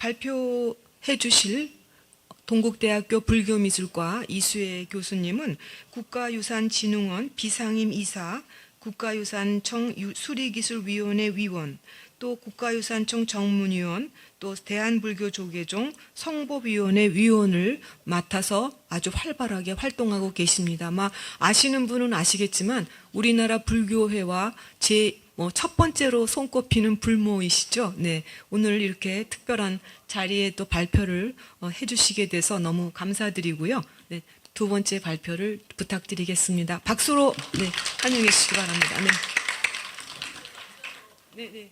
발표해 주실 동국대학교 불교미술과 이수혜 교수님은 국가유산진흥원 비상임 이사, 국가유산청 수리기술위원회 위원, 또 국가유산청 정문위원, 또 대한불교조계종 성법위원회 위원을 맡아서 아주 활발하게 활동하고 계십니다. 아마 아시는 분은 아시겠지만 우리나라 불교회와 첫 번째로 손꼽히는 불모이시죠. 네, 오늘 이렇게 특별한 자리에 또 발표를 해주시게 돼서 너무 감사드리고요. 네, 두 번째 발표를 부탁드리겠습니다. 박수로 네, 환영해 주시기 바랍니다. 네. 네, 네.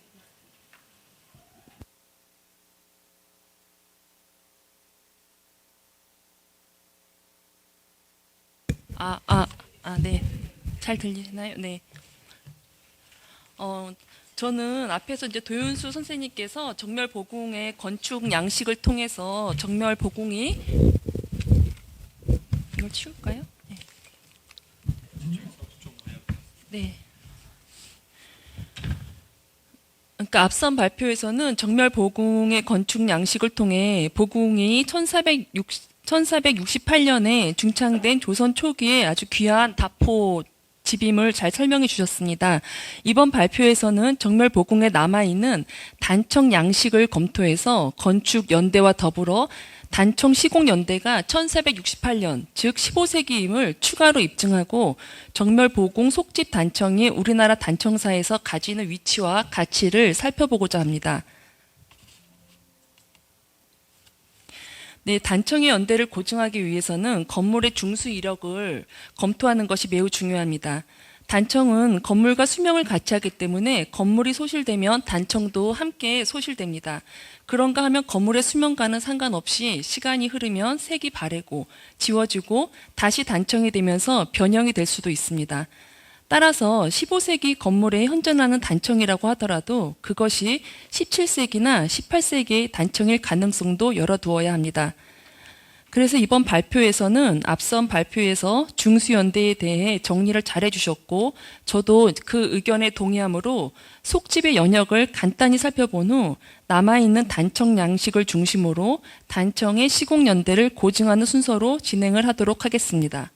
네. 잘 들리시나요? 네. 저는 앞에서 이제 도윤수 선생님께서 정멸보궁의 건축 양식을 통해서 정멸보궁이 이걸 치울까요? 네. 네. 그러니까 앞선 발표에서는 정멸보궁의 건축 양식을 통해 보궁이 1468년에 중창된 조선 초기에 아주 귀한 다포 집임을 잘 설명해 주셨습니다. 이번 발표에서는 정멸보궁에 남아있는 단청 양식을 검토해서 건축 연대와 더불어 단청 시공 연대가 1468년, 즉 15세기임을 추가로 입증하고 정멸보궁 속집 단청이 우리나라 단청사에서 가지는 위치와 가치를 살펴보고자 합니다. 네, 단청의 연대를 고증하기 위해서는 건물의 중수 이력을 검토하는 것이 매우 중요합니다. 단청은 건물과 수명을 같이 하기 때문에 건물이 소실되면 단청도 함께 소실됩니다. 그런가 하면 건물의 수명과는 상관없이 시간이 흐르면 색이 바래고 지워지고 다시 단청이 되면서 변형이 될 수도 있습니다. 따라서 15세기 건물에 현존하는 단청이라고 하더라도 그것이 17세기나 18세기의 단청일 가능성도 열어두어야 합니다. 그래서 이번 발표에서는 앞선 발표에서 중수연대에 대해 정리를 잘 해주셨고 저도 그 의견에 동의하므로 속집의 연역을 간단히 살펴본 후 남아있는 단청 양식을 중심으로 단청의 시공연대를 고증하는 순서로 진행을 하도록 하겠습니다.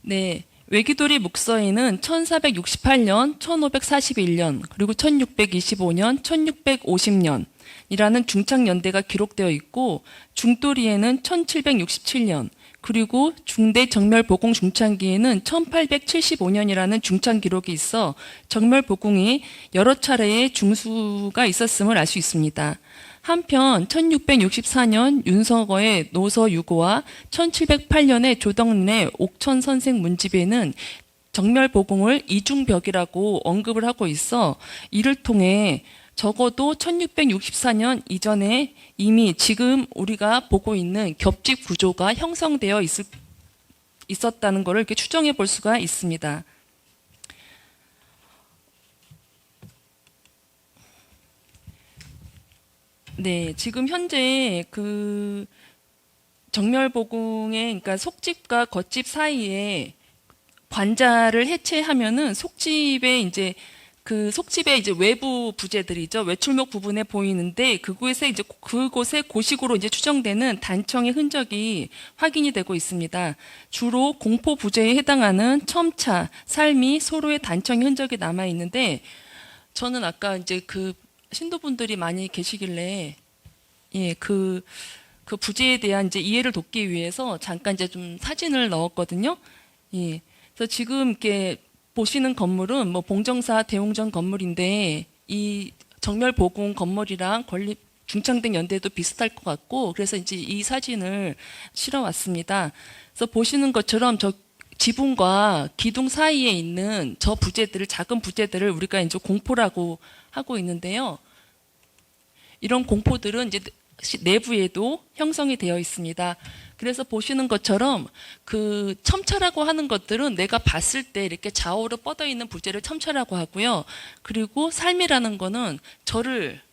네, 외기돌이 묵서에는 1468년, 1541년, 그리고 1625년, 1650년 이라는 중창연대가 기록되어 있고 중도리에는 1767년, 그리고 중대 정멸보궁 중창기에는 1875년이라는 중창 기록이 있어 정멸보궁이 여러 차례의 중수가 있었음을 알 수 있습니다. 한편 1664년 윤석어의 노서유고와 1708년의 조덕린의 옥천선생 문집에는 정멸보궁을 이중벽이라고 언급을 하고 있어 이를 통해 적어도 1664년 이전에 이미 지금 우리가 보고 있는 겹집 구조가 형성되어 있었다는 것을 이렇게 추정해 볼 수가 있습니다. 네, 지금 현재 그 정멸보궁의 그러니까 속집과 겉집 사이에 관자를 해체하면은 속집의 이제 그 속집의 이제 외부 부재들이죠. 외출목 부분에 보이는데 그곳에 이제 그곳의 고식으로 이제 추정되는 단청의 흔적이 확인이 되고 있습니다. 주로 공포 부재에 해당하는 첨차, 살미, 소로의 단청의 흔적이 남아 있는데 저는 아까 이제 그 신도분들이 많이 계시길래 예, 그 부재에 대한 이제 이해를 돕기 위해서 잠깐 이제 좀 사진을 넣었거든요. 예. 그래서 지금 이렇게 보시는 건물은 뭐 봉정사 대웅전 건물인데 이 정멸보궁 건물이랑 건립 중창된 연대도 비슷할 것 같고 그래서 이제 이 사진을 실어 왔습니다. 그래서 보시는 것처럼 저 지붕과 기둥 사이에 있는 저 부재들을 작은 부재들을 우리가 이제 공포라고 하고 있는데요. 이런 공포들은 이제 내부에도 형성이 되어 있습니다. 그래서 보시는 것처럼 그 첨차라고 하는 것들은 내가 봤을 때 이렇게 좌우로 뻗어 있는 부재를 첨차라고 하고요. 그리고 삶이라는 거는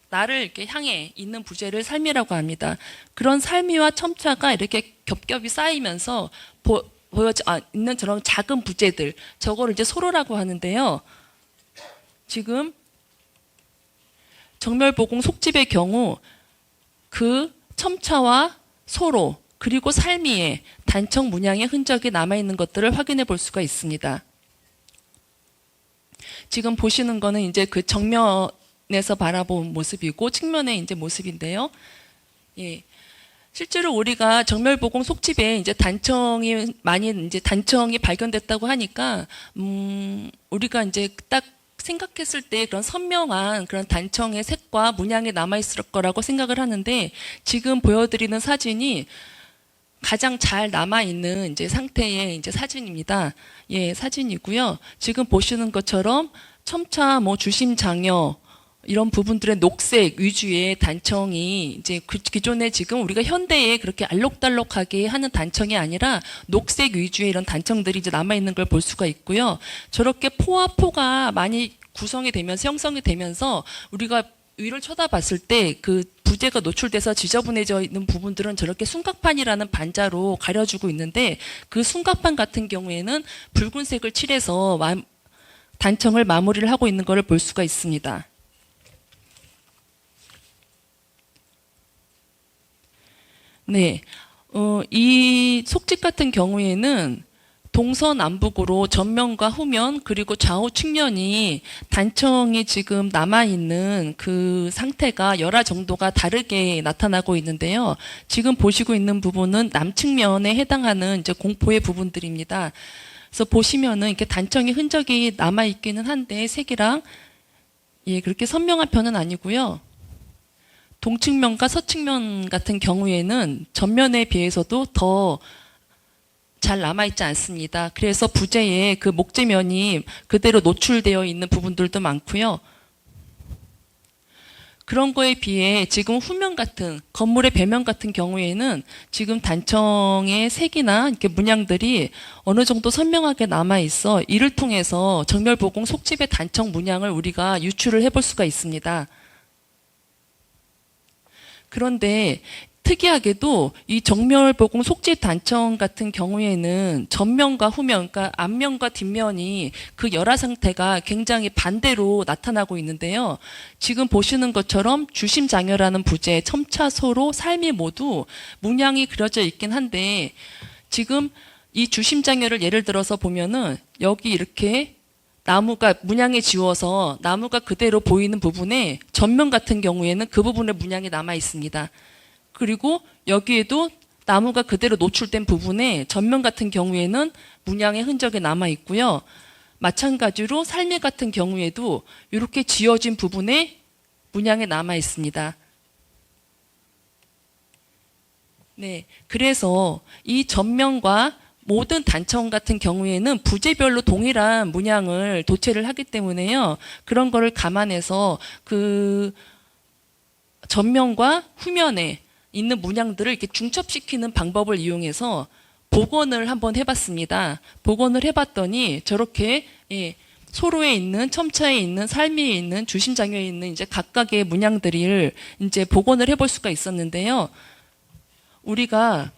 나를 이렇게 향해 있는 부재를 삶이라고 합니다. 그런 삶이와 첨차가 이렇게 겹겹이 쌓이면서 있는 저런 작은 부재들, 저거를 이제 소로라고 하는데요. 지금 정멸보공 속집의 경우 그 첨차와 소로 그리고 살미에 단청 문양의 흔적이 남아있는 것들을 확인해 볼 수가 있습니다. 지금 보시는 거는 이제 그 정면에서 바라본 모습이고 측면의 이제 모습인데요. 예. 실제로 우리가 정멸보공 속집에 이제 단청이 발견됐다고 하니까 우리가 이제 딱 생각했을 때 그런 선명한 그런 단청의 색과 문양이 남아 있을 거라고 생각을 하는데 지금 보여드리는 사진이 가장 잘 남아 있는 이제 상태의 이제 사진입니다. 예, 사진이고요. 지금 보시는 것처럼 첨차, 주심 장여 이런 부분들의 녹색 위주의 단청이 이제 기존에 지금 우리가 현대에 그렇게 알록달록하게 하는 단청이 아니라 녹색 위주의 이런 단청들이 이제 남아 있는 걸 볼 수가 있고요. 저렇게 포와 포가 많이 구성이 되면서 형성이 되면서 우리가 위를 쳐다봤을 때 그 부재가 노출돼서 지저분해져 있는 부분들은 저렇게 순각판이라는 반자로 가려주고 있는데 그 순각판 같은 경우에는 붉은색을 칠해서 단청을 마무리를 하고 있는 것을 볼 수가 있습니다. 네, 이 속집 같은 경우에는 동서남북으로 전면과 후면 그리고 좌우 측면이 단청이 지금 남아있는 그 상태가 열화 정도가 다르게 나타나고 있는데요. 지금 보시고 있는 부분은 남측면에 해당하는 이제 공포의 부분들입니다. 그래서 보시면은 이렇게 단청의 흔적이 남아있기는 한데 색이랑 예, 그렇게 선명한 편은 아니고요. 동측면과 서측면 같은 경우에는 전면에 비해서도 더 잘 남아있지 않습니다. 그래서 부재에 그 목재면이 그대로 노출되어 있는 부분들도 많고요. 그런 거에 비해 지금 후면 같은 건물의 배면 같은 경우에는 지금 단청의 색이나 이렇게 문양들이 어느 정도 선명하게 남아 있어 이를 통해서 정멸보공 속집의 단청 문양을 우리가 유추를 해볼 수가 있습니다. 그런데 특이하게도 이 정멸보공 속집 단청 같은 경우에는 전면과 후면, 그러니까 앞면과 뒷면이 그 열화 상태가 굉장히 반대로 나타나고 있는데요. 지금 보시는 것처럼 주심장여라는 부재, 첨차, 소로, 살미 모두 문양이 그려져 있긴 한데 지금 이 주심장여를 예를 들어서 보면은 여기 이렇게 나무가 문양에 지워서 나무가 그대로 보이는 부분에 전면 같은 경우에는 그 부분에 문양이 남아 있습니다. 그리고 여기에도 나무가 그대로 노출된 부분에 전면 같은 경우에는 문양의 흔적이 남아 있고요. 마찬가지로 살미 같은 경우에도 이렇게 지어진 부분에 문양이 남아 있습니다. 네, 그래서 이 전면과 모든 단청 같은 경우에는 부재별로 동일한 문양을 도체를 하기 때문에요. 그런 거를 감안해서 그 전면과 후면에 있는 문양들을 이렇게 중첩시키는 방법을 이용해서 복원을 한번 해봤습니다. 복원을 해봤더니 저렇게 소로에 있는 첨차에 있는 살미에 있는 주심장여에 있는 이제 각각의 문양들을 이제 복원을 해볼 수가 있었는데요. 우리가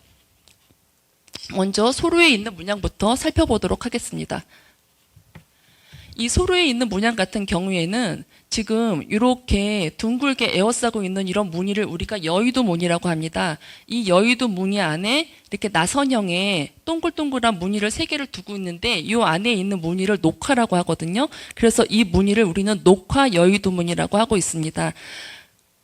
먼저 소로에 있는 문양부터 살펴보도록 하겠습니다. 이 소로에 있는 문양 같은 경우에는 지금 이렇게 둥글게 에워싸고 있는 이런 무늬를 우리가 여의도 무늬라고 합니다. 이 여의도 무늬 안에 이렇게 나선형의 동글동글한 무늬를 3개를 두고 있는데 이 안에 있는 무늬를 녹화라고 하거든요. 그래서 이 무늬를 우리는 녹화 여의도 무늬라고 하고 있습니다.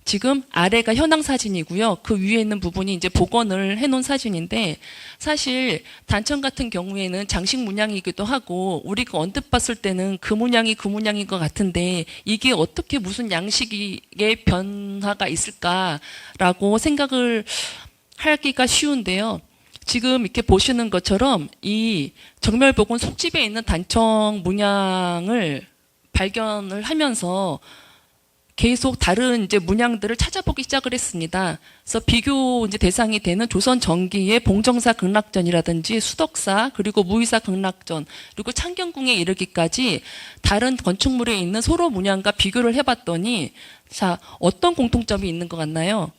지금 아래가 현황 사진이고요. 그 위에 있는 부분이 이제 복원을 해놓은 사진인데 사실 단청 같은 경우에는 장식 문양이기도 하고 우리가 언뜻 봤을 때는 그 문양이 그 문양인 것 같은데 이게 어떻게 무슨 양식의 변화가 있을까라고 생각을 하기가 쉬운데요. 지금 이렇게 보시는 것처럼 이 정멸복원 속집에 있는 단청 문양을 발견을 하면서 계속 다른 이제 문양들을 찾아보기 시작을 했습니다. 그래서 비교 이제 대상이 되는 조선 전기의 봉정사 극락전이라든지 수덕사 그리고 무의사 극락전 그리고 창경궁에 이르기까지 다른 건축물에 있는 소로 문양과 비교를 해봤더니 자 어떤 공통점이 있는 것 같나요?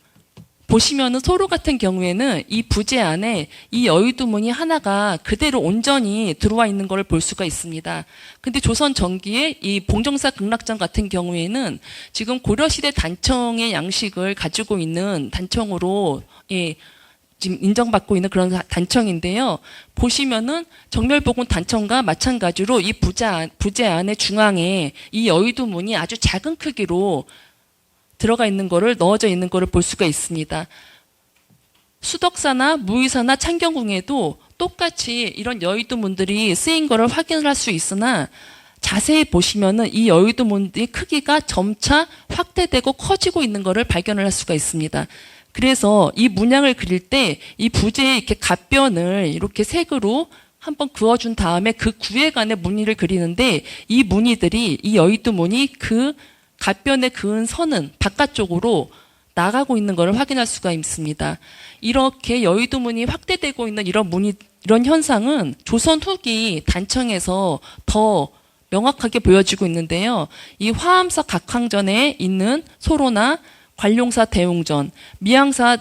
보시면은 소로 같은 경우에는 이 부재 안에 이 여의도 문이 하나가 그대로 온전히 들어와 있는 것을 볼 수가 있습니다. 근데 조선 전기의 이 봉정사 극락전 같은 경우에는 지금 고려시대 단청의 양식을 가지고 있는 단청으로 지금 인정받고 있는 그런 단청인데요. 보시면은 정멸복원 단청과 마찬가지로 이 부재 안의 중앙에 이 여의도 문이 아주 작은 크기로 들어가 있는 거를 넣어져 있는 거를 볼 수가 있습니다. 수덕사나 무의사나 창경궁에도 똑같이 이런 여의도 문들이 쓰인 거를 확인을 할 수 있으나 자세히 보시면은 이 여의도 문의 크기가 점차 확대되고 커지고 있는 거를 발견을 할 수가 있습니다. 그래서 이 문양을 그릴 때 이 부재의 이렇게 갓변을 이렇게 색으로 한번 그어준 다음에 그 구획안의 무늬를 그리는데 이 무늬들이 이 여의도 문이 그 갓변에 그은 선은 바깥쪽으로 나가고 있는 것을 확인할 수가 있습니다. 이렇게 여의도 문이 확대되고 있는 이런 현상은 조선 후기 단청에서 더 명확하게 보여지고 있는데요. 이 화암사 각항전에 있는 소로나 관룡사 대웅전, 미양사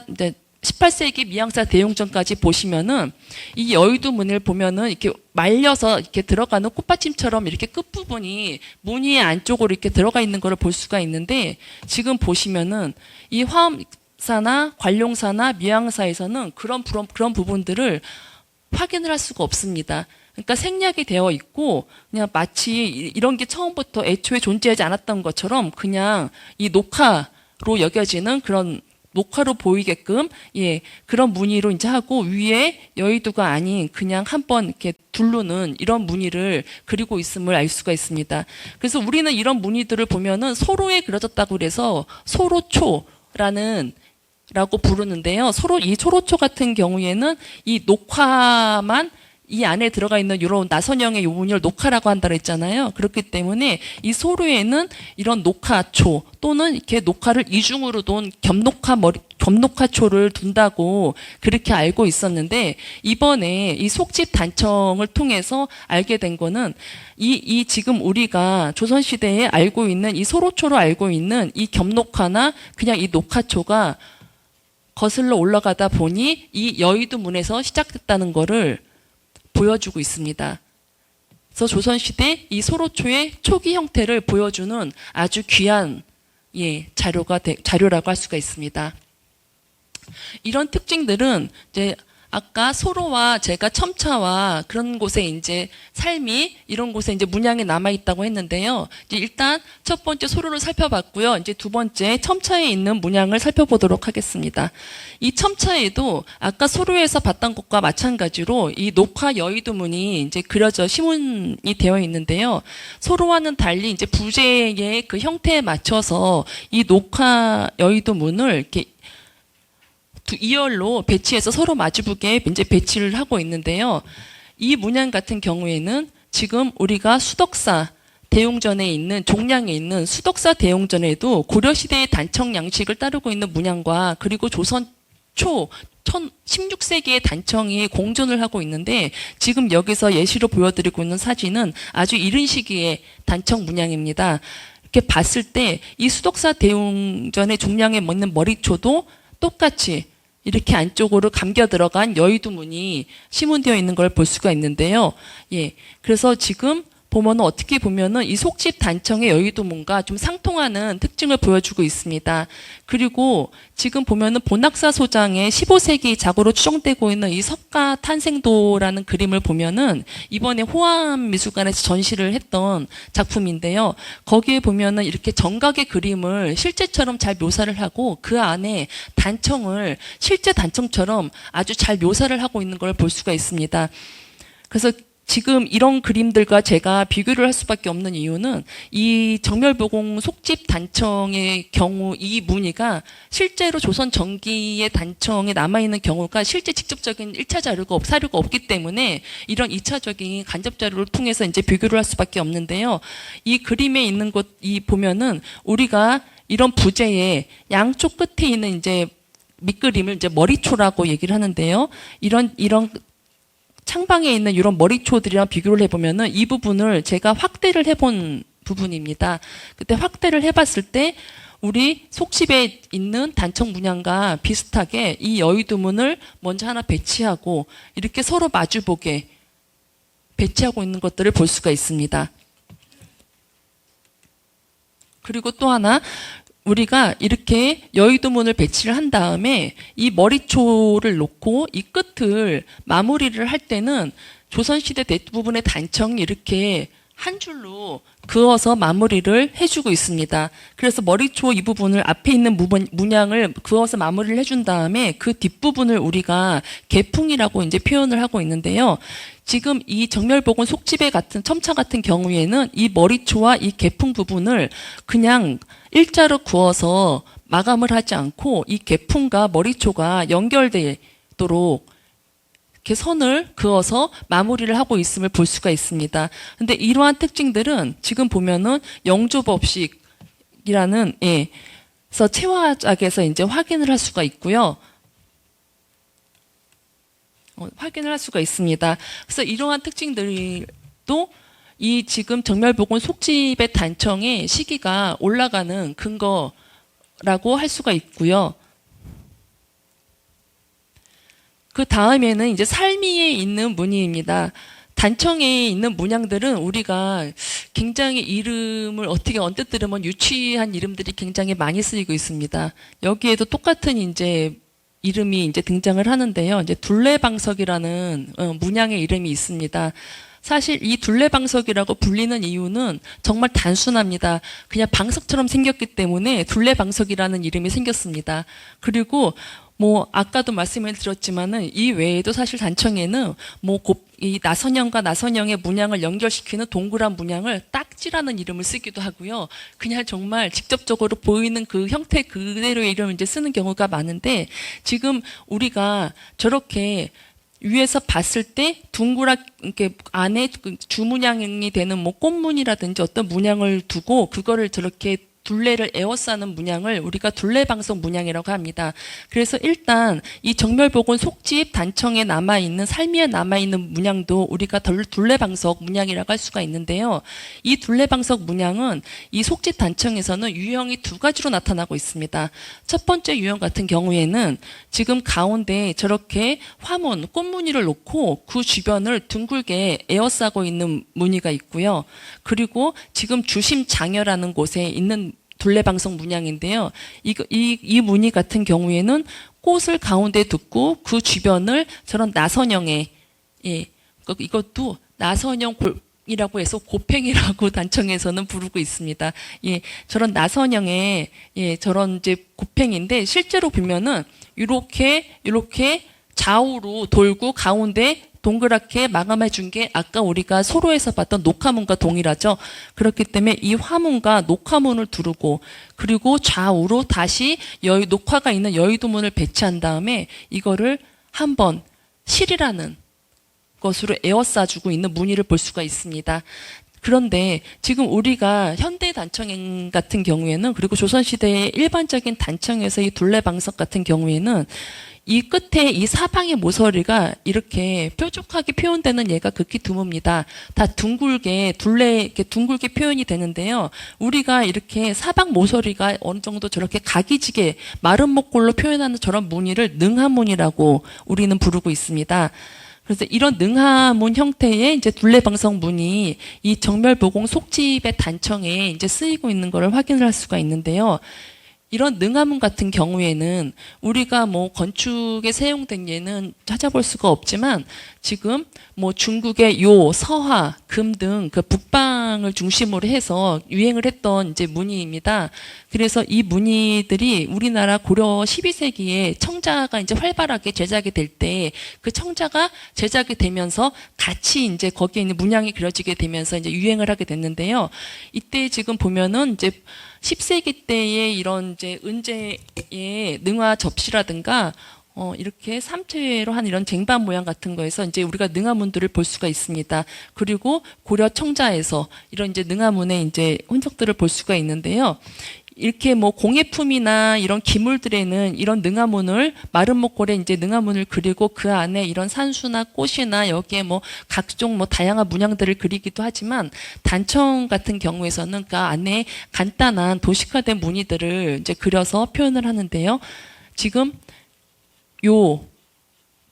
18세기 미양사 대웅전까지 보시면은 이 여의도 문을 보면은 이렇게 말려서 이렇게 들어가는 꽃받침처럼 이렇게 끝부분이 무늬의 안쪽으로 이렇게 들어가 있는 것을 볼 수가 있는데 지금 보시면은 이 화암사나 관룡사나 미양사에서는 그런 부분들을 확인을 할 수가 없습니다. 그러니까 생략이 되어 있고 그냥 마치 이런 게 처음부터 애초에 존재하지 않았던 것처럼 그냥 이 녹화로 여겨지는 그런 녹화로 보이게끔 그런 무늬로 이제 하고 위에 여의도가 아닌 그냥 한번 이렇게 두르는 이런 무늬를 그리고 있음을 알 수가 있습니다. 그래서 우리는 이런 무늬들을 보면은 소로에 그려졌다고 그래서 소로초라는 라고 부르는데요. 이 소로초 같은 경우에는 이 녹화만 이 안에 들어가 있는 이런 나선형의 요문을 녹화라고 한다고 했잖아요. 그렇기 때문에 이 소로에는 이런 녹화초 또는 이렇게 녹화를 이중으로 둔 겸녹화초를 둔다고 그렇게 알고 있었는데 이번에 이 속집 단청을 통해서 알게 된 거는 이 지금 우리가 조선시대에 알고 있는 이 소로초로 알고 있는 이 겸녹화나 그냥 이 녹화초가 거슬러 올라가다 보니 이 여의도 문에서 시작됐다는 거를 보여주고 있습니다. 그래서 조선시대 이 소로초의 초기 형태를 보여주는 아주 귀한 자료라고 할 수가 있습니다. 이런 특징들은 이제 아까 소로와 제가 첨차와 그런 곳에 이제 삶이 이런 곳에 이제 문양이 남아 있다고 했는데요. 이제 일단 첫 번째 소로를 살펴봤고요. 이제 두 번째 첨차에 있는 문양을 살펴보도록 하겠습니다. 이 첨차에도 아까 소로에서 봤던 것과 마찬가지로 이 녹화 여의도 문이 이제 그려져 시문이 되어 있는데요. 소로와는 달리 이제 부재의 그 형태에 맞춰서 이 녹화 여의도 문을 이렇게 이열로 배치해서 서로 마주보게 이제 배치를 하고 있는데요. 이 문양 같은 경우에는 지금 우리가 수덕사 대웅전에 있는 종량에 있는 수덕사 대웅전에도 고려시대의 단청 양식을 따르고 있는 문양과 그리고 조선 초 16세기의 단청이 공존을 하고 있는데 지금 여기서 예시로 보여드리고 있는 사진은 아주 이른 시기의 단청 문양입니다. 이렇게 봤을 때 이 수덕사 대웅전의 종량에 있는 머리초도 똑같이 이렇게 안쪽으로 감겨 들어간 여의도 문이 시문되어 있는 걸 볼 수가 있는데요. 그래서 지금 보면은 어떻게 보면은 이 속집 단청의 여의도 문과 좀 상통하는 특징을 보여주고 있습니다. 그리고 지금 보면은 본학사 소장의 15세기 작으로 추정되고 있는 이 석가 탄생도라는 그림을 보면은 이번에 호암미술관에서 전시를 했던 작품인데요. 거기에 보면은 이렇게 정각의 그림을 실제처럼 잘 묘사를 하고 그 안에 단청을 실제 단청처럼 아주 잘 묘사를 하고 있는 걸 볼 수가 있습니다. 그래서 지금 이런 그림들과 제가 비교를 할 수밖에 없는 이유는 이 정멸보공 속집 단청의 경우 이 무늬가 실제로 조선 전기의 단청에 남아있는 경우가 실제 직접적인 1차 사료가 없기 때문에 이런 2차적인 간접 자료를 통해서 이제 비교를 할 수밖에 없는데요. 이 그림에 있는 곳 보면은 우리가 이런 부재의 양쪽 끝에 있는 이제 밑그림을 이제 머리초라고 얘기를 하는데요. 이런 창방에 있는 이런 머리초들이랑 비교를 해보면은 이 부분을 제가 확대를 해본 부분입니다. 그때 확대를 해봤을 때 우리 속집에 있는 단청 문양과 비슷하게 이 여의도문을 먼저 하나 배치하고 이렇게 서로 마주보게 배치하고 있는 것들을 볼 수가 있습니다. 그리고 또 하나 우리가 이렇게 여의도문을 배치를 한 다음에 이 머리초를 놓고 이 끝을 마무리를 할 때는 조선시대 대부분의 단청이 이렇게 한 줄로 그어서 마무리를 해주고 있습니다. 그래서 머리초 이 부분을 앞에 있는 문양을 그어서 마무리를 해준 다음에 그 뒷부분을 우리가 개풍이라고 이제 표현을 하고 있는데요. 지금 이 정멸복원 속집에 같은 첨차 같은 경우에는 이 머리초와 이 개풍 부분을 그냥 일자로 구어서 마감을 하지 않고 이 개풍과 머리초가 연결되도록 이렇게 선을 그어서 마무리를 하고 있음을 볼 수가 있습니다. 근데 이러한 특징들은 지금 보면은 영조법식이라는 그래서 채화작에서 이제 확인을 할 수가 있고요. 확인을 할 수가 있습니다. 그래서 이러한 특징들도 이 지금 정멸복원 속집의 단청의 시기가 올라가는 근거라고 할 수가 있고요. 그 다음에는 이제 살미에 있는 문의입니다. 단청에 있는 문양들은 우리가 굉장히 이름을 어떻게 언뜻 들으면 유치한 이름들이 굉장히 많이 쓰이고 있습니다. 여기에도 똑같은 이제 이름이 이제 등장을 하는데요. 이제 둘레방석이라는 문양의 이름이 있습니다. 사실 이 둘레방석이라고 불리는 이유는 정말 단순합니다. 그냥 방석처럼 생겼기 때문에 둘레방석이라는 이름이 생겼습니다. 그리고 뭐 아까도 말씀을 드렸지만은 이 외에도 사실 단청에는 이 나선형과 나선형의 문양을 연결시키는 동그란 문양을 딱지라는 이름을 쓰기도 하고요. 그냥 정말 직접적으로 보이는 그 형태 그대로의 이름을 이제 쓰는 경우가 많은데 지금 우리가 저렇게 위에서 봤을 때 둥그랗게 안에 주문양이 되는 뭐 꽃무늬라든지 어떤 문양을 두고 그거를 저렇게 둘레를 에워싸는 문양을 우리가 둘레방석 문양이라고 합니다. 그래서 일단 이 정멸복원 속집 단청에 남아있는 살미에 남아있는 문양도 우리가 둘레방석 문양이라고 할 수가 있는데요. 이 둘레방석 문양은 이 속집 단청에서는 유형이 두 가지로 나타나고 있습니다. 첫 번째 유형 같은 경우에는 지금 가운데 저렇게 화문, 꽃무늬를 놓고 그 주변을 둥글게 에워싸고 있는 무늬가 있고요. 그리고 지금 주심장여라는 곳에 있는 둘레방석 문양인데요. 이 무늬 같은 경우에는 꽃을 가운데 두고 그 주변을 저런 나선형의 이것도 나선형이라고 해서 고팽이라고 단청에서는 부르고 있습니다. 저런 나선형의 저런 이제 고팽인데 실제로 보면은 이렇게 좌우로 돌고 가운데 동그랗게 마감해 준 게 아까 우리가 소로에서 봤던 녹화문과 동일하죠. 그렇기 때문에 이 화문과 녹화문을 두르고 그리고 좌우로 다시 녹화가 있는 여의도문을 배치한 다음에 이거를 한번 실이라는 것으로 에워싸주고 있는 무늬를 볼 수가 있습니다. 그런데 지금 우리가 현대 단청 같은 경우에는 그리고 조선시대의 일반적인 단청에서 이 둘레방석 같은 경우에는 이 끝에 이 사방의 모서리가 이렇게 뾰족하게 표현되는 예가 극히 드뭅니다. 다 둥글게 이렇게 둥글게 표현이 되는데요. 우리가 이렇게 사방 모서리가 어느 정도 저렇게 각이지게 마른 목골로 표현하는 저런 무늬를 능하문이라고 우리는 부르고 있습니다. 그래서 이런 능하문 형태의 이제 둘레방석 문이 이 정멸보공 속집의 단청에 이제 쓰이고 있는 것을 확인을 할 수가 있는데요. 이런 능하문 같은 경우에는 우리가 뭐 건축에 사용된 예는 찾아볼 수가 없지만 지금 뭐 중국의 요, 서화, 금 등 그 북방을 중심으로 해서 유행을 했던 이제 무늬입니다. 그래서 이 무늬들이 우리나라 고려 12세기에 청자가 이제 활발하게 제작이 될 때 그 청자가 제작이 되면서 같이 이제 거기에 있는 문양이 그려지게 되면서 이제 유행을 하게 됐는데요. 이때 지금 보면은 이제 10세기 때의 이런 이제 은재의 능화 접시라든가 이렇게 삼체로 한 이런 쟁반 모양 같은 거에서 이제 우리가 능화문들을 볼 수가 있습니다. 그리고 고려 청자에서 이런 이제 능화문의 이제 흔적들을 볼 수가 있는데요. 이렇게 뭐 공예품이나 이런 기물들에는 이런 능화문을 마른 목골에 이제 능화문을 그리고 그 안에 이런 산수나 꽃이나 여기에 뭐 각종 뭐 다양한 문양들을 그리기도 하지만 단청 같은 경우에서는 그 안에 간단한 도식화된 무늬들을 이제 그려서 표현을 하는데요. 지금 요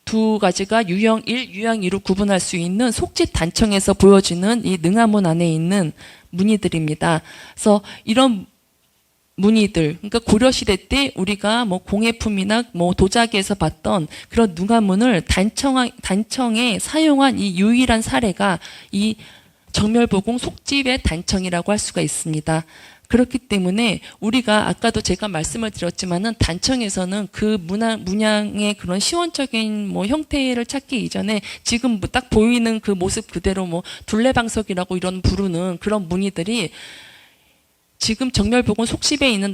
두 가지가 유형 1, 유형 2로 구분할 수 있는 속짓 단청에서 보여지는 이 능화문 안에 있는 무늬들입니다. 그래서 이런 무늬들, 그러니까 고려시대 때 우리가 뭐 공예품이나 뭐 도자기에서 봤던 그런 능화문을 단청에 사용한 이 유일한 사례가 이 정멸보공 속집의 단청이라고 할 수가 있습니다. 그렇기 때문에 우리가 아까도 제가 말씀을 드렸지만은 단청에서는 그 문양의 그런 시원적인 뭐 형태를 찾기 이전에 지금 딱 보이는 그 모습 그대로 뭐 둘레방석이라고 이런 부르는 그런 무늬들이 지금 정멸보공 속집에 있는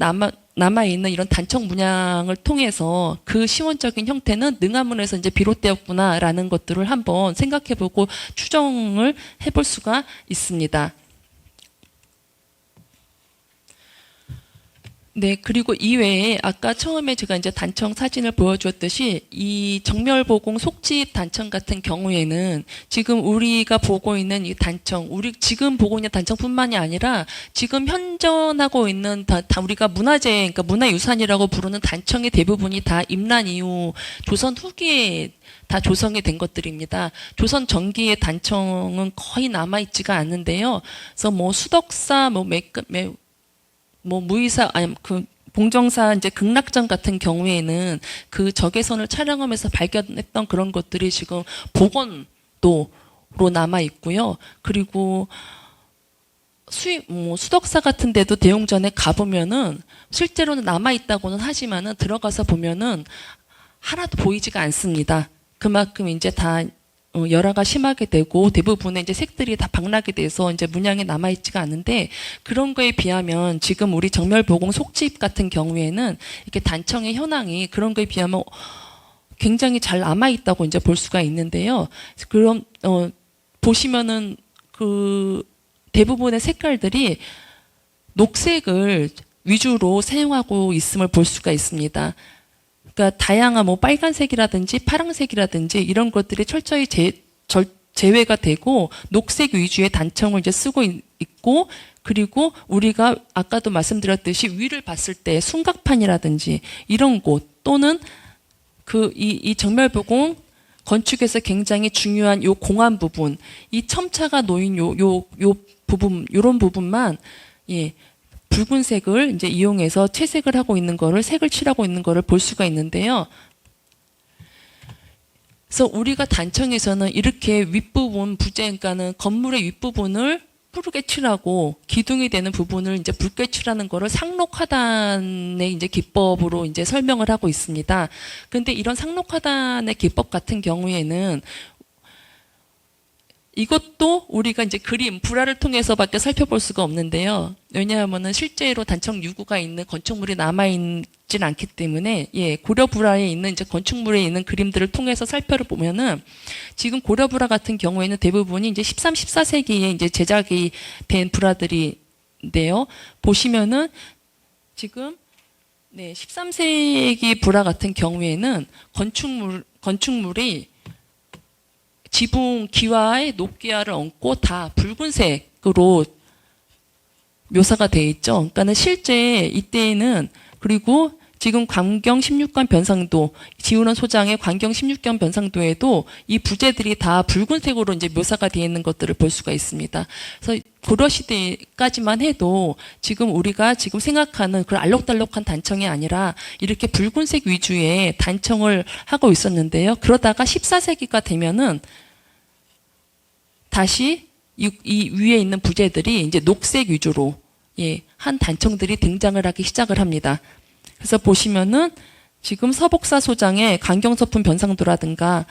남아있는 이런 단청 문양을 통해서 그 시원적인 형태는 능화문에서 이제 비롯되었구나라는 것들을 한번 생각해보고 추정을 해볼 수가 있습니다. 네, 그리고 이외에 아까 처음에 제가 이제 단청 사진을 보여주었듯이 이 정멸보공 속집 단청 같은 경우에는 지금 우리가 보고 있는 이 단청, 우리 지금 보고 있는 단청뿐만이 아니라 지금 현존하고 있는 다 우리가 문화재, 그러니까 문화유산이라고 부르는 단청의 대부분이 다 임란 이후 조선 후기에 다 조성이 된 것들입니다. 조선 전기의 단청은 거의 남아있지가 않는데요. 그래서 뭐 수덕사, 뭐 무의사 아니 그 봉정사 이제 극락전 같은 경우에는 그 적외선을 촬영하면서 발견했던 그런 것들이 지금 복원도로 남아 있고요. 그리고 수덕사 같은 데도 대웅전에 가보면은 실제로는 남아 있다고는 하지만은 들어가서 보면은 하나도 보이지가 않습니다. 그만큼 이제 다 열화가 심하게 되고 대부분의 이제 색들이 다 박나게 돼서 이제 문양이 남아있지가 않은데 그런 거에 비하면 지금 우리 정멸보공 속집 같은 경우에는 이렇게 단청의 현황이 그런 거에 비하면 굉장히 잘 남아있다고 이제 볼 수가 있는데요. 그럼 보시면은 그 대부분의 색깔들이 녹색을 위주로 사용하고 있음을 볼 수가 있습니다. 그러니까 다양한 뭐 빨간색이라든지 파란색이라든지 이런 것들이 철저히 제외가 되고 녹색 위주의 단청을 이제 쓰고 있고 그리고 우리가 아까도 말씀드렸듯이 위를 봤을 때 순각판이라든지 이런 곳 또는 이 정멸보공 건축에서 굉장히 중요한 요 공안 부분, 이 첨차가 놓인 요 부분, 요런 부분만 붉은색을 이제 이용해서 채색을 하고 있는 거를 색을 칠하고 있는 거를 볼 수가 있는데요. 그래서 우리가 단청에서는 이렇게 윗부분 그러니까는 건물의 윗부분을 푸르게 칠하고 기둥이 되는 부분을 이제 붉게 칠하는 거를 상록하단의 이제 기법으로 이제 설명을 하고 있습니다. 근데 이런 상록하단의 기법 같은 경우에는 이것도 우리가 이제 그림, 불화를 통해서밖에 살펴볼 수가 없는데요. 왜냐하면은 실제로 단청 유구가 있는 건축물이 남아있진 않기 때문에, 고려 불화에 있는 이제 건축물에 있는 그림들을 통해서 살펴보면은 지금 고려 불화 같은 경우에는 대부분이 이제 13, 14세기에 이제 제작이 된 불화들인데요. 보시면은 지금 13세기 불화 같은 경우에는 건축물이 지붕 기와에 녹기와를 얹고 다 붉은색으로 묘사가 돼 있죠. 그러니까는 실제 이때에는 그리고 지금 광경 16관 변상도 지훈원 소장의 광경 16관 변상도에도 이 부재들이 다 붉은색으로 이제 묘사가 되어 있는 것들을 볼 수가 있습니다. 그래서 고려 시대까지만 해도 지금 우리가 지금 생각하는 그런 알록달록한 단청이 아니라 이렇게 붉은색 위주의 단청을 하고 있었는데요. 그러다가 14세기가 되면은 다시 이 위에 있는 부재들이 이제 녹색 위주로 한 단청들이 등장을 하기 시작을 합니다. 그래서 보시면은 지금 서복사 소장의 강경서품 변상도라든가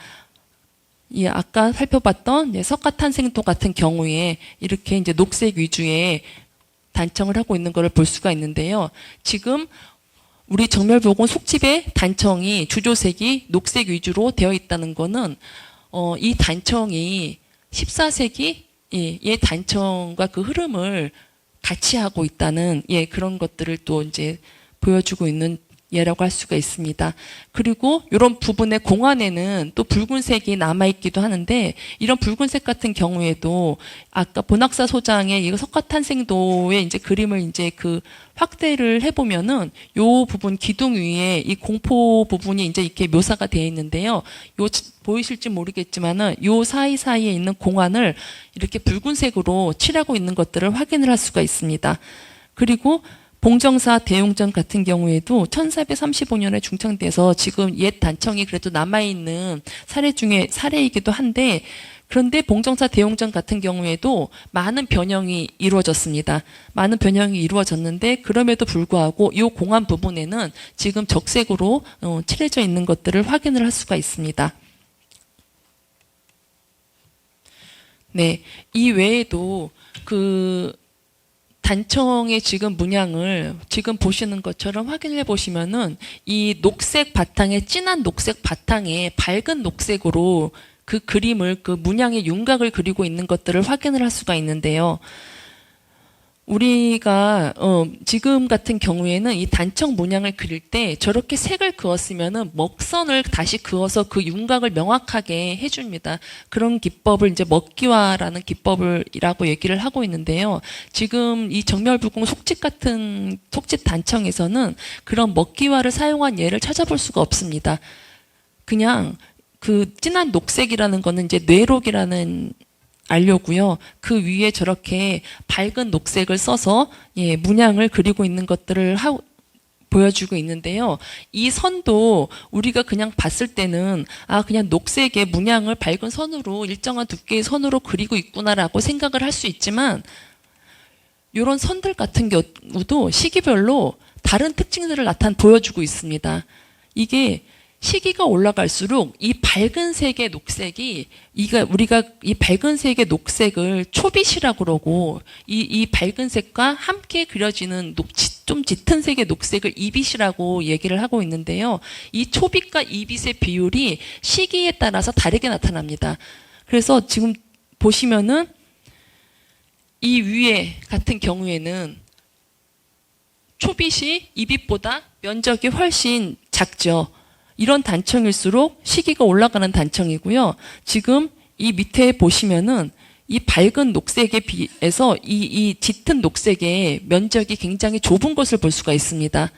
아까 살펴봤던 석가탄생도 같은 경우에 이렇게 이제 녹색 위주의 단청을 하고 있는 것을 볼 수가 있는데요. 지금 우리 정멸보공 속집의 단청이 주조색이 녹색 위주로 되어 있다는 거는 이 단청이 14세기의 단청과 그 흐름을 같이 하고 있다는 그런 것들을 또 이제 보여주고 있는 예라고 할 수가 있습니다. 그리고 이런 부분의 공안에는 또 붉은색이 남아있기도 하는데 이런 붉은색 같은 경우에도 아까 본학사 소장의 이 석가탄생도의 이제 그림을 이제 그 확대를 해보면은 요 부분 기둥 위에 이 공포 부분이 이제 이렇게 묘사가 되어 있는데요. 요 보이실지 모르겠지만은 요 사이사이에 있는 공안을 이렇게 붉은색으로 칠하고 있는 것들을 확인을 할 수가 있습니다. 그리고 봉정사 대용전 같은 경우에도 1435년에 중창돼서 지금 옛 단청이 그래도 남아있는 사례 중에 사례이기도 한데 그런데 봉정사 대용전 같은 경우에도 많은 변형이 이루어졌습니다. 많은 변형이 이루어졌는데 그럼에도 불구하고 이 공안 부분에는 지금 적색으로 칠해져 있는 것들을 확인을 할 수가 있습니다. 네, 이 외에도 그 단청의 지금 문양을 지금 보시는 것처럼 확인해 보시면은 이 녹색 바탕에 진한 녹색 바탕에 밝은 녹색으로 그 그림을 그 문양의 윤곽을 그리고 있는 것들을 확인을 할 수가 있는데요. 우리가 지금 같은 경우에는 이 단청 문양을 그릴 때 저렇게 색을 그었으면은 먹선을 다시 그어서 그 윤곽을 명확하게 해줍니다. 그런 기법을 이제 먹기화라는 기법이라고 얘기를 하고 있는데요. 지금 이 정멸불공 속집 같은 속집 단청에서는 그런 먹기화를 사용한 예를 찾아볼 수가 없습니다. 그냥 그 진한 녹색이라는 거는 이제 뇌록이라는 알려고요. 그 위에 저렇게 밝은 녹색을 써서 문양을 그리고 있는 것들을 보여주고 있는데요. 이 선도 우리가 그냥 봤을 때는 그냥 녹색의 문양을 밝은 선으로 일정한 두께의 선으로 그리고 있구나라고 생각을 할 수 있지만 이런 선들 같은 경우도 시기별로 다른 특징들을 보여주고 있습니다. 이게 시기가 올라갈수록 이 밝은 색의 녹색이 우리가 이 밝은 색의 녹색을 초빛이라고 그러고 이 밝은 색과 함께 그려지는 좀 짙은 색의 녹색을 이빛이라고 얘기를 하고 있는데요. 이 초빛과 이빛의 비율이 시기에 따라서 다르게 나타납니다. 그래서 지금 보시면은 이 위에 같은 경우에는 초빛이 이빛보다 면적이 훨씬 작죠. 이런 단청일수록 시기가 올라가는 단청이고요. 지금 이 밑에 보시면은 이 밝은 녹색에 비해서 이 짙은 녹색의 면적이 굉장히 좁은 것을 볼 수가 있습니다.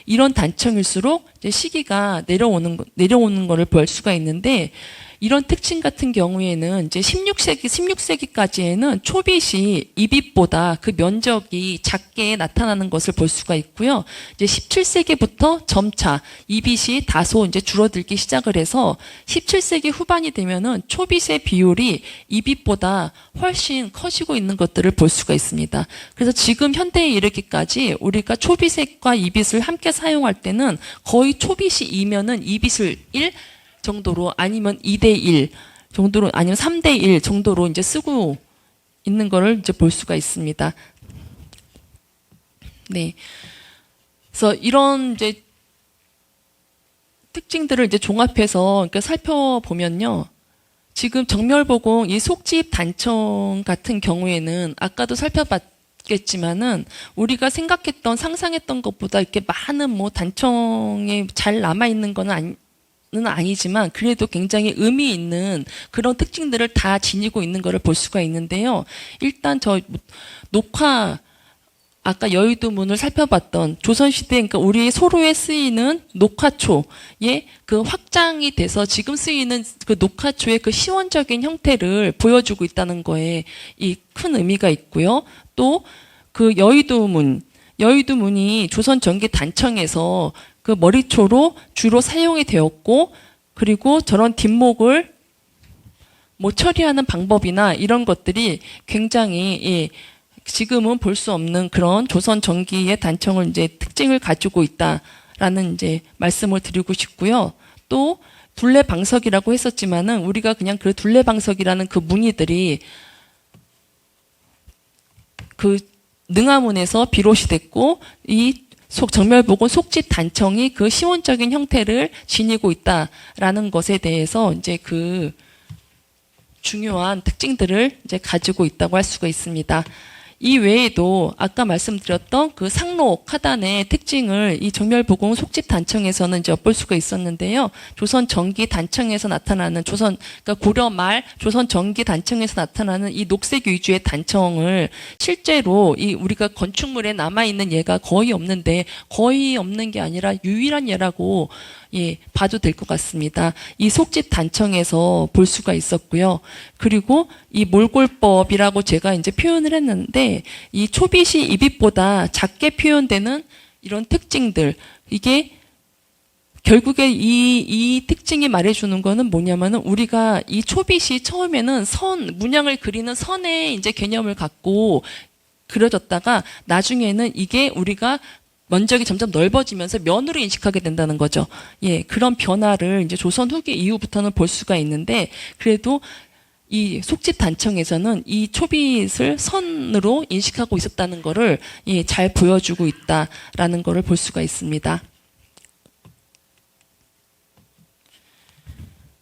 이런 단청일수록 이제 시기가 내려오는 것을 볼 수가 있는데 이런 특징 같은 경우에는 이제 16세기까지에는 초빛이 이빛보다 그 면적이 작게 나타나는 것을 볼 수가 있고요. 이제 17세기부터 점차 이빛이 다소 이제 줄어들기 시작을 해서 17세기 후반이 되면은 초빛의 비율이 이빛보다 훨씬 커지고 있는 것들을 볼 수가 있습니다. 그래서 지금 현대에 이르기까지 우리가 초빛색과 이빛을 함께 사용할 때는 거의 초빛이 2면은 이빛을 1 정도로 아니면 2대1 정도로 아니면 3대1 정도로 이제 쓰고 있는 거를 이제 볼 수가 있습니다. 네. 그래서 이런 이제 특징들을 이제 종합해서 그러니까 살펴보면요. 지금 정멸보공 이 속집 단청 같은 경우에는 아까도 살펴봤겠지만은 우리가 생각했던 상상했던 것보다 이렇게 많은 뭐 단청에 잘 남아 있는 거는 아니지만 그래도 굉장히 의미 있는 그런 특징들을 다 지니고 있는 것을 볼 수가 있는데요. 일단 저 녹화 아까 여의도문을 살펴봤던 조선시대 그러니까 우리 소로에 쓰이는 녹화초의 그 확장이 돼서 지금 쓰이는 그 녹화초의 그 시원적인 형태를 보여주고 있다는 거에 이 큰 의미가 있고요. 또 그 여의도문이 조선 전기 단청에서 그 머리초로 주로 사용이 되었고 그리고 저런 뒷목을 뭐 처리하는 방법이나 이런 것들이 굉장히 지금은 볼 수 없는 그런 조선 전기의 단청을 이제 특징을 가지고 있다라는 이제 말씀을 드리고 싶고요. 또 둘레 방석이라고 했었지만은 우리가 그냥 그 둘레 방석이라는 그 무늬들이 그 능화문에서 비롯이 됐고 이 정멸보공 속집 단청이 그 시원적인 형태를 지니고 있다라는 것에 대해서 이제 그 중요한 특징들을 이제 가지고 있다고 할 수가 있습니다. 이 외에도 아까 말씀드렸던 그 상록 하단의 특징을 이 정멸보공 속집 단청에서는 이제 엿볼 수가 있었는데요. 조선 전기 단청에서 나타나는 그러니까 고려 말 조선 전기 단청에서 나타나는 이 녹색 위주의 단청을 실제로 이 우리가 건축물에 남아 있는 예가 거의 없는데, 거의 없는 게 아니라 유일한 예라고 봐도 될 것 같습니다. 이 속집 단청에서 볼 수가 있었고요. 그리고 이 몰골법이라고 제가 이제 표현을 했는데, 이 초빗이 이빗보다 작게 표현되는 이런 특징들, 이게 결국에 이 특징이 말해주는 거는 뭐냐면은, 우리가 이 초빗이 처음에는 문양을 그리는 선의 이제 개념을 갖고 그려졌다가 나중에는 이게 우리가 면적이 점점 넓어지면서 면으로 인식하게 된다는 거죠. 그런 변화를 이제 조선 후기 이후부터는 볼 수가 있는데, 그래도 이 속집 단청에서는 이 초빗을 선으로 인식하고 있었다는 거를 잘 보여주고 있다라는 거를 볼 수가 있습니다.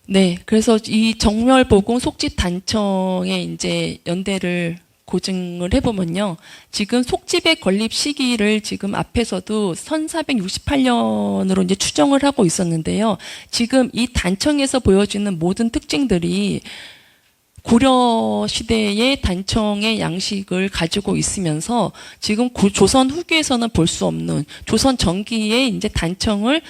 네, 그래서 이 정멸보공 속집 단청의 이제 연대를 고증을 해보면요. 지금 속집의 건립 시기를 지금 앞에서도 1468년으로 이제 추정을 하고 있었는데요. 지금 이 단청에서 보여지는 모든 특징들이 고려 시대의 단청의 양식을 가지고 있으면서 지금 조선 후기에서는 볼 수 없는 조선 전기의 이제 단청의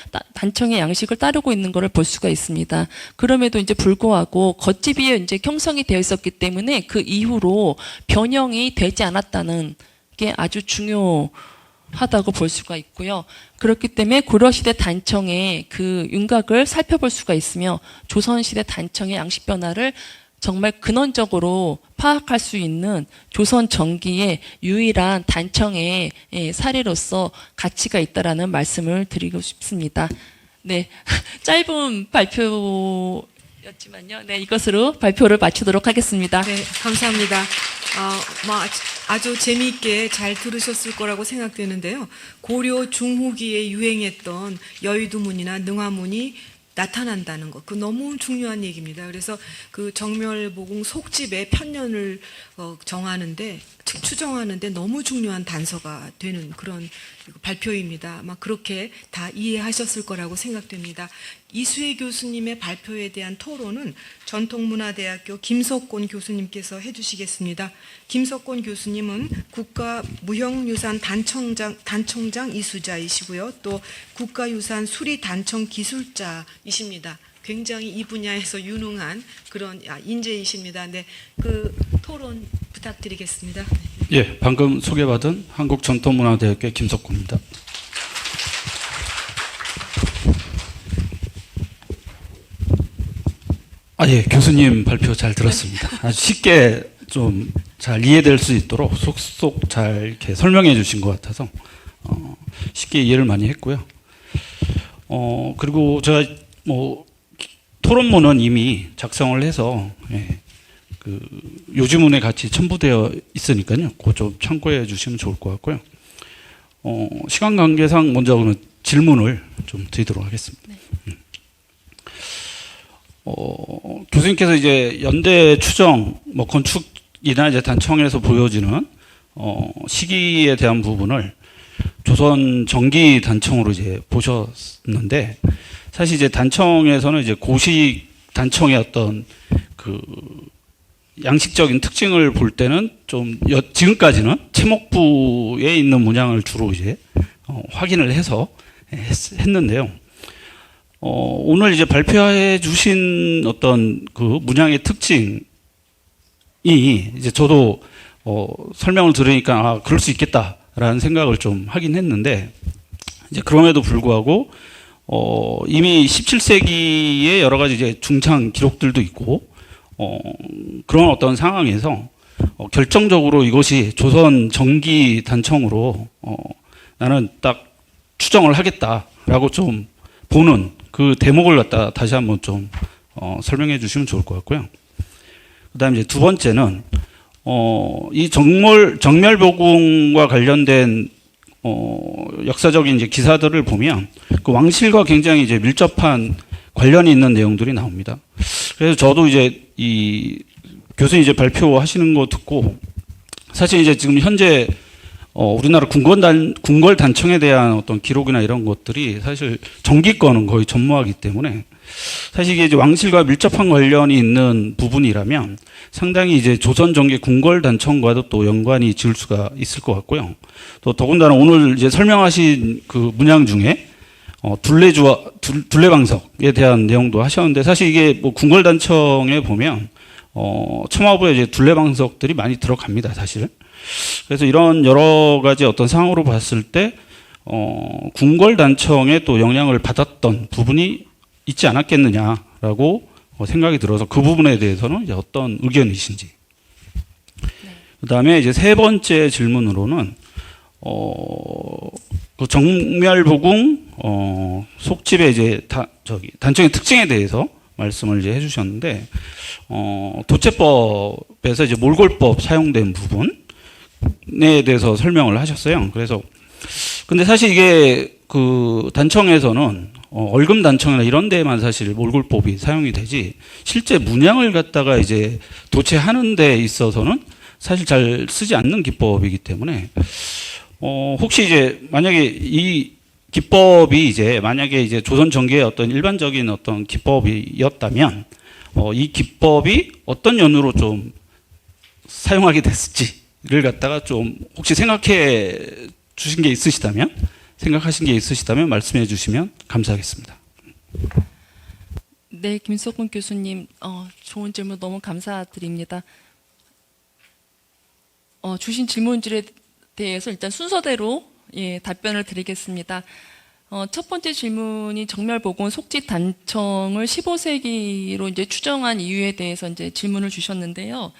양식을 따르고 있는 것을 볼 수가 있습니다. 그럼에도 이제 불구하고 겉집이 이제 형성이 되어 있었기 때문에 그 이후로 변형이 되지 않았다는 게 아주 중요하다고 볼 수가 있고요. 그렇기 때문에 고려시대 단청의 그 윤곽을 살펴볼 수가 있으며, 조선시대 단청의 양식 변화를 정말 근원적으로 파악할 수 있는 조선 전기의 유일한 단청의 사례로서 가치가 있다라는 말씀을 드리고 싶습니다. 네, 짧은 발표였지만요. 네, 이것으로 발표를 마치도록 하겠습니다. 네, 감사합니다. 아주 재미있게 잘 들으셨을 거라고 생각되는데요. 고려 중후기에 유행했던 여의도문이나 능화문이 나타난다는 것, 그 너무 중요한 얘기입니다. 그래서 그 정멸보공 속집의 편년을 정하는데, 추정하는데 너무 중요한 단서가 되는 그런 발표입니다. 아마 그렇게 다 이해하셨을 거라고 생각됩니다. 이수혜 교수님의 발표에 대한 토론은 전통문화대학교 김석곤 교수님께서 해주시겠습니다. 김석곤 교수님은 국가무형유산 단청장 이수자이시고요. 또 국가유산 수리단청 기술자이십니다. 굉장히 이 분야에서 유능한 그런 인재이십니다. 네, 그 토론 부탁드리겠습니다. 예, 방금 소개받은 한국전통문화대학교 김석구입니다. 예, 교수님 발표 잘 들었습니다. 아주 쉽게 좀 잘 이해될 수 있도록 속속 잘 이렇게 설명해 주신 것 같아서 쉽게 이해를 많이 했고요. 그리고 제가 토론문은 이미 작성을 해서 그 요지문에 같이 첨부되어 있으니까요. 그거 좀 참고해 주시면 좋을 것 같고요. 시간 관계상 먼저 오늘 질문을 좀 드리도록 하겠습니다. 네. 교수님께서 이제 연대 추정, 건축이나 이제 단청에서 보여지는 시기에 대한 부분을 조선 전기 단청으로 이제 보셨는데, 사실 이제 단청에서는 이제 고식 단청의 어떤 그 양식적인 특징을 볼 때는 좀 지금까지는 채목부에 있는 문양을 주로 이제 확인을 해서 했는데요. 오늘 이제 발표해 주신 어떤 그 문양의 특징이 이제 저도 설명을 들으니까 그럴 수 있겠다라는 생각을 좀 하긴 했는데, 이제 그럼에도 불구하고 이미 17세기의 여러 가지 이제 중창 기록들도 있고 그런 어떤 상황에서 결정적으로 이것이 조선 전기 단청으로 나는 딱 추정을 하겠다라고 좀 보는 그 대목을 갖다 다시 한번 좀 설명해 주시면 좋을 것 같고요. 그다음에 이제 두 번째는 이 정멸보궁과 관련된 역사적인 이제 기사들을 보면 그 왕실과 굉장히 이제 밀접한 관련이 있는 내용들이 나옵니다. 그래서 저도 이제 이 교수님 이제 발표하시는 거 듣고 사실 이제 지금 현재 우리나라 궁궐 단청에 대한 어떤 기록이나 이런 것들이 사실 정기권은 거의 전무하기 때문에 사실 이게 이제 왕실과 밀접한 관련이 있는 부분이라면 상당히 이제 조선 정기 궁궐 단청과도 또 연관이 지을 수가 있을 것 같고요. 또 더군다나 오늘 이제 설명하신 그 문양 중에 둘레방석에 대한 내용도 하셨는데 사실 이게 뭐 궁궐 단청에 보면 첨화부에 이제 둘레방석들이 많이 들어갑니다, 사실. 그래서 이런 여러 가지 어떤 상황으로 봤을 때 궁궐 단청에 또 영향을 받았던 부분이 있지 않았겠느냐라고 생각이 들어서 그 부분에 대해서는 이제 어떤 의견이신지. 그다음에 이제 세 번째 질문으로는 그 정멸보궁 속집의 이제 단청의 특징에 대해서 말씀을 이제 해주셨는데 도체법에서 이제 몰골법 사용된 부분에 대해서 설명을 하셨어요. 그래서 근데 사실 이게 그 단청에서는 얼금 단청이나 이런 데에만 사실 몰골법이 사용이 되지 실제 문양을 갖다가 이제 도체하는 데 있어서는 사실 잘 쓰지 않는 기법이기 때문에 혹시 이제 만약에 이 기법이 이제 만약에 이제 조선 전기의 어떤 일반적인 어떤 기법이었다면 이 기법이 어떤 연유로 좀 사용하게 됐을지를 갖다가 좀 혹시 생각해 주신 게 있으시다면 생각하신 게 있으시다면 말씀해 주시면 감사하겠습니다. 네, 김석훈 교수님, 좋은 질문 너무 감사드립니다. 주신 질문들에 대해서 일단 순서대로 답변을 드리겠습니다. 첫 번째 질문이 정멸보궁 속집 단청을 15세기로 이제 추정한 이유에 대해서 이제 질문을 주셨는데요.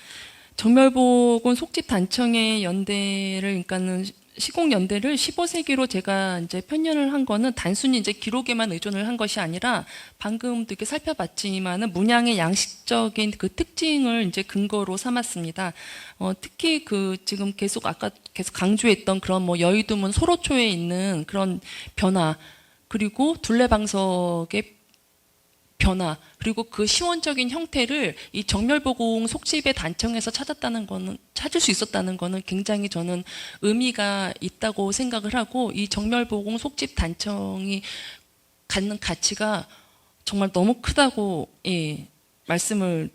정멸보궁 속집 단청의 연대를, 그러니까는 시공 연대를 15세기로 제가 이제 편년을 한 거는 단순히 이제 기록에만 의존을 한 것이 아니라 방금도 이렇게 살펴봤지만은 문양의 양식적인 그 특징을 이제 근거로 삼았습니다. 특히 그 지금 아까 계속 강조했던 그런 뭐 여의도문 소로초에 있는 그런 변화, 그리고 둘레방석의 변화, 그리고 그 시원적인 형태를 이 정멸보궁 속집의 단청에서 찾을 수 있었다는 거는 굉장히 저는 의미가 있다고 생각을 하고, 이 정멸보궁 속집 단청이 갖는 가치가 정말 너무 크다고 말씀을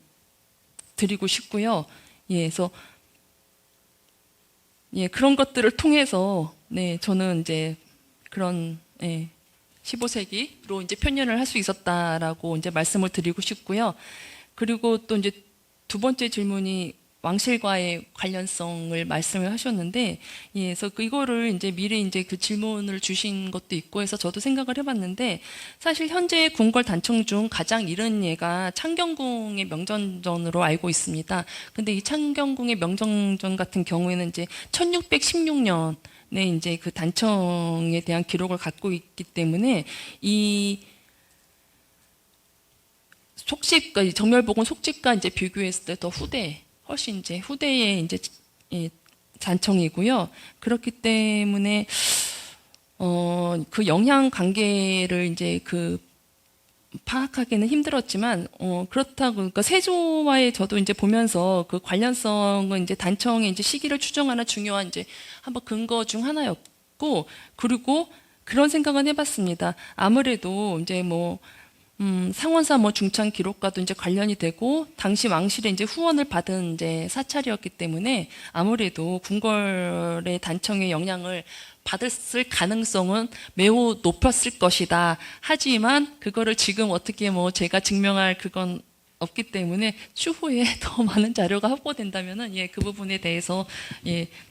드리고 싶고요. 그래서 그런 것들을 통해서 저는 이제 그런 15세기로 이제 편년을 할 수 있었다라고 이제 말씀을 드리고 싶고요. 그리고 또 이제 두 번째 질문이 왕실과의 관련성을 말씀을 하셨는데, 그래서 이거를 이제 미리 이제 그 질문을 주신 것도 있고 해서 저도 생각을 해봤는데, 사실 현재 궁궐 단청 중 가장 이른 예가 창경궁의 명정전으로 알고 있습니다. 근데 이 창경궁의 명정전 같은 경우에는 이제 1616년 이제 그 단청에 대한 기록을 갖고 있기 때문에 이 속집과 정멸보궁 속집과 이제 비교했을 때 더 훨씬 이제 후대의 이제 단청이고요. 그렇기 때문에 그 영향 관계를 이제 그 파악하기는 힘들었지만 그렇다고, 그러니까 세조와의 저도 이제 보면서 그 관련성은 이제 단청의 이제 시기를 추정하는 중요한 이제 한번 근거 중 하나였고, 그리고 그런 생각은 해봤습니다. 아무래도 이제 뭐 상원사 뭐 중창 기록과도 이제 관련이 되고 당시 왕실의 이제 후원을 받은 이제 사찰이었기 때문에 아무래도 궁궐의 단청의 영향을 받았을 가능성은 매우 높았을 것이다. 하지만 그거를 지금 어떻게 뭐 제가 증명할 그건 없기 때문에 추후에 더 많은 자료가 확보된다면은 그 부분에 대해서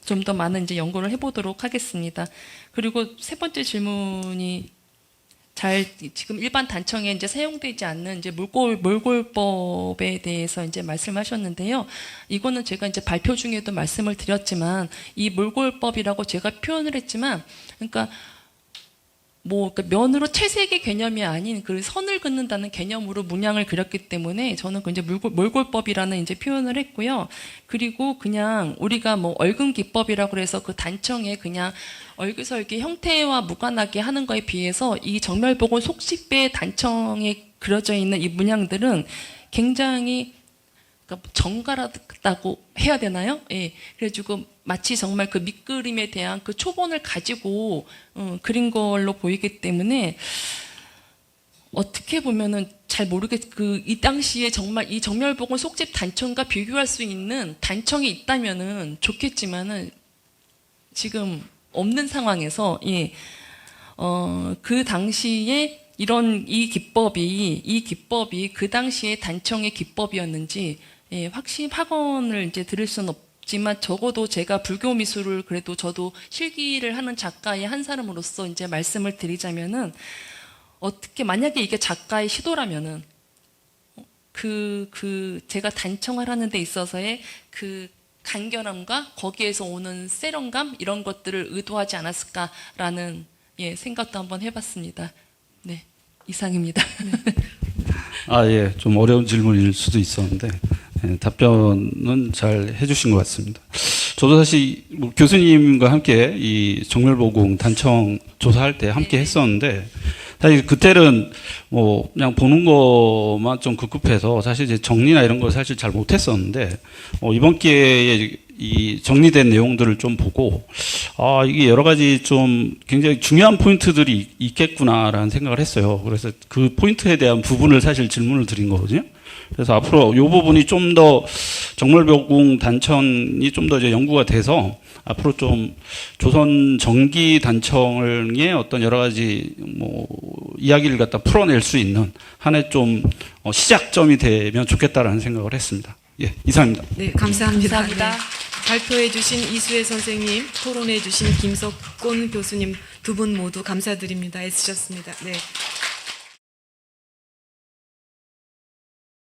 좀 더 많은 이제 연구를 해보도록 하겠습니다. 그리고 세 번째 질문이 지금 일반 단청에 이제 사용되지 않는 이제 몰골법에 대해서 이제 말씀하셨는데요. 이거는 제가 이제 발표 중에도 말씀을 드렸지만, 이 몰골법이라고 제가 표현을 했지만, 그러니까 면으로 채색의 개념이 아닌 그 선을 긋는다는 개념으로 문양을 그렸기 때문에 저는 그 이제 몰골법이라는 이제 표현을 했고요. 그리고 그냥 우리가 뭐 얼금 기법이라고 해서 그 단청에 그냥 얼기설기 형태와 무관하게 하는 거에 비해서 이 정멸보궁 속집의 단청에 그려져 있는 이 문양들은 굉장히 그러니까 정갈하다고 해야 되나요? 예. 그래가지고 마치 정말 그 밑그림에 대한 그 초본을 가지고 그린 걸로 보이기 때문에 어떻게 보면은 잘 이 당시에 정말 이 정멸복원 속집 단청과 비교할 수 있는 단청이 있다면은 좋겠지만은 지금 없는 상황에서 그 당시에 이 기법이 그 당시에 단청의 기법이었는지 확언을 이제 드릴 수는 없지만 적어도 제가 불교 미술을 그래도 저도 실기를 하는 작가의 한 사람으로서 이제 말씀을 드리자면은 어떻게 만약에 이게 작가의 시도라면은 제가 단청을 하는 데 있어서의 그 간결함과 거기에서 오는 세련감 이런 것들을 의도하지 않았을까라는 생각도 한번 해봤습니다. 네, 이상입니다. 예, 좀 어려운 질문일 수도 있었는데 답변은 잘 해주신 것 같습니다. 저도 사실 뭐 교수님과 함께 이 정멸보궁 단청 조사할 때 함께 했었는데 사실 그때는 뭐 그냥 보는 것만 좀 급급해서 사실 이제 정리나 이런 걸 사실 잘 못했었는데 이번 기회에 이 정리된 내용들을 좀 보고 이게 여러 가지 좀 굉장히 중요한 포인트들이 있겠구나라는 생각을 했어요. 그래서 그 포인트에 대한 부분을 사실 질문을 드린 거거든요. 그래서 앞으로 이 부분이 좀 더 정멸보궁 단청이 좀 더 이제 연구가 돼서 앞으로 좀 조선 정기 단청의 어떤 여러 가지 뭐 이야기를 갖다 풀어낼 수 있는 하나의 좀 시작점이 되면 좋겠다라는 생각을 했습니다. 예, 이상입니다. 네, 감사합니다. 감사합니다. 네, 발표해주신 이수혜 선생님, 토론해주신 김석곤 교수님 두 분 모두 감사드립니다. 애쓰셨습니다. 네.